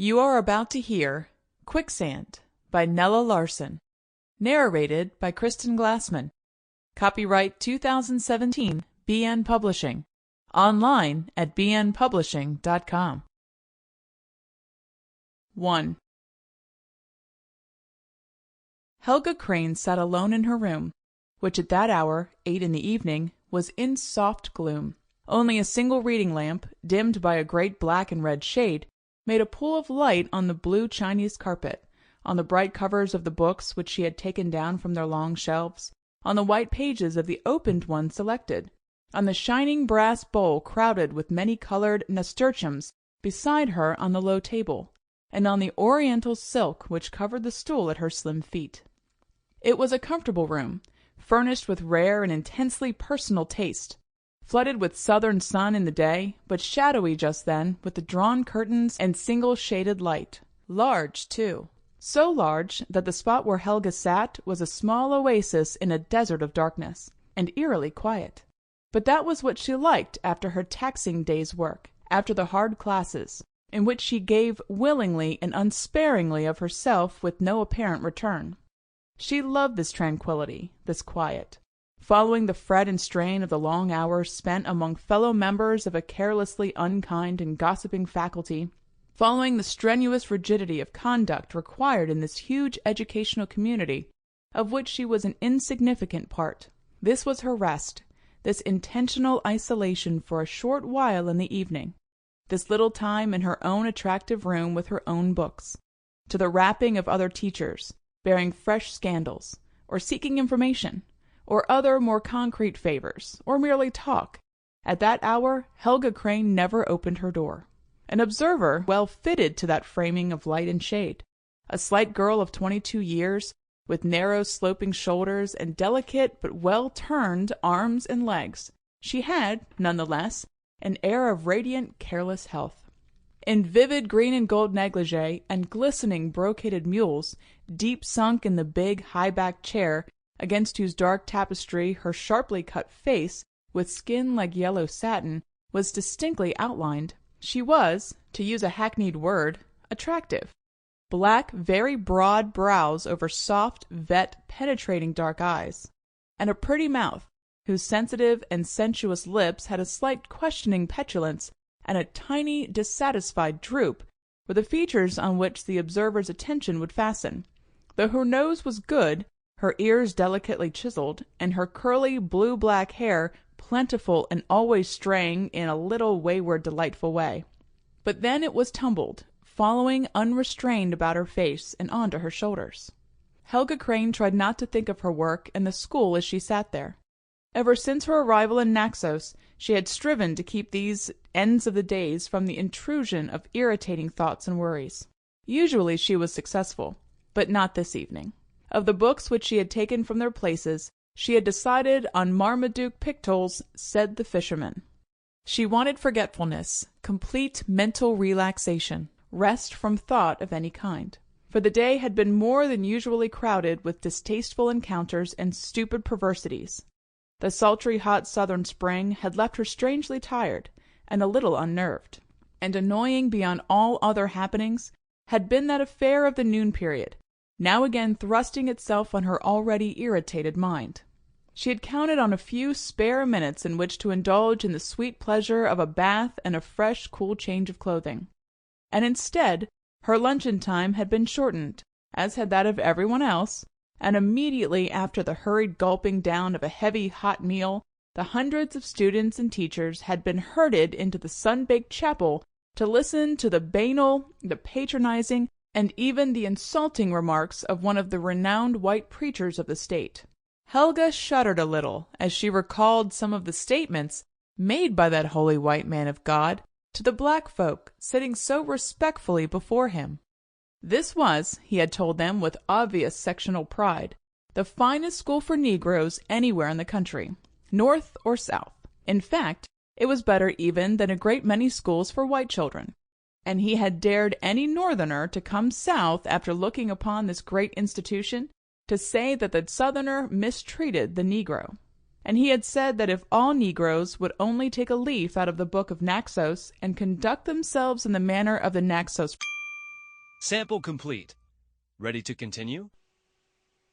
You are about to hear Quicksand by Nella Larsen, narrated by Glassman. Copyright 2017, BN Publishing. Online at bnpublishing.com. 1. Helga Crane sat alone in her room, which at that hour, 8 in the evening, was in soft gloom. Only a single reading lamp, dimmed by a great black and red shade, made a pool of light on the blue Chinese carpet, on the bright covers of the books which she had taken down from their long shelves, on the white pages of the opened one selected, on the shining brass bowl crowded with many-colored nasturtiums beside her on the low table, and on the oriental silk which covered the stool at her slim feet. It was a comfortable room, furnished with rare and intensely personal taste, flooded with southern sun in the day, but shadowy just then with the drawn curtains and single-shaded light. Large, too. So large that the spot where Helga sat was a small oasis in a desert of darkness, and eerily quiet. But that was what she liked after her taxing day's work, after the hard classes, in which she gave willingly and unsparingly of herself with no apparent return. She loved this tranquillity, this quiet, following the fret and strain of the long hours spent among fellow members of a carelessly unkind and gossiping faculty, following the strenuous rigidity of conduct required in this huge educational community, of which she was an insignificant part. This was her rest, this intentional isolation for a short while in the evening, this little time in her own attractive room with her own books, to the rapping of other teachers, bearing fresh scandals, or seeking information, or other more concrete favors, or merely talk. At that hour Helga Crane never opened her door. An observer well fitted to that framing of light and shade, a slight girl of 22 years, with narrow sloping shoulders and delicate but well-turned arms and legs, she had, none the less, an air of radiant, careless health. In vivid green and gold negligee and glistening brocaded mules, deep sunk in the big, high-backed chair, against whose dark tapestry her sharply cut face, with skin like yellow satin, was distinctly outlined, she was, to use a hackneyed word, attractive. Black, very broad brows over soft, vet, penetrating dark eyes, and a pretty mouth, whose sensitive and sensuous lips had a slight questioning petulance and a tiny, dissatisfied droop, were the features on which the observer's attention would fasten. Though her nose was good, her ears delicately chiseled, and her curly blue-black hair plentiful and always straying in a little wayward, delightful way. But then it was tumbled, following unrestrained about her face and on to her shoulders. Helga Crane tried not to think of her work and the school as she sat there. Ever since her arrival in Naxos, she had striven to keep these ends of the days from the intrusion of irritating thoughts and worries. Usually she was successful, but not this evening. Of the books which she had taken from their places, she had decided on Marmaduke Pictoul's Said the Fisherman. She wanted forgetfulness, complete mental relaxation, rest from thought of any kind. For the day had been more than usually crowded with distasteful encounters and stupid perversities. The sultry hot southern spring had left her strangely tired and a little unnerved. And annoying beyond all other happenings had been that affair of the noon period, now again thrusting itself on her already irritated mind. She had counted on a few spare minutes in which to indulge in the sweet pleasure of a bath and a fresh, cool change of clothing. And instead, her luncheon time had been shortened, as had that of everyone else, and immediately after the hurried gulping down of a heavy, hot meal, the hundreds of students and teachers had been herded into the sun-baked chapel to listen to the banal, the patronizing, and even the insulting remarks of one of the renowned white preachers of the state. Helga shuddered a little as she recalled some of the statements made by that holy white man of God to the black folk sitting so respectfully before him. This was, he had told them with obvious sectional pride, the finest school for Negroes anywhere in the country, north or south. In fact, it was better even than a great many schools for white children. And he had dared any northerner to come south after looking upon this great institution to say that the southerner mistreated the Negro. And he had said that if all Negroes would only take a leaf out of the book of Naxos and conduct themselves in the manner of the Naxos Sample complete. Ready to continue?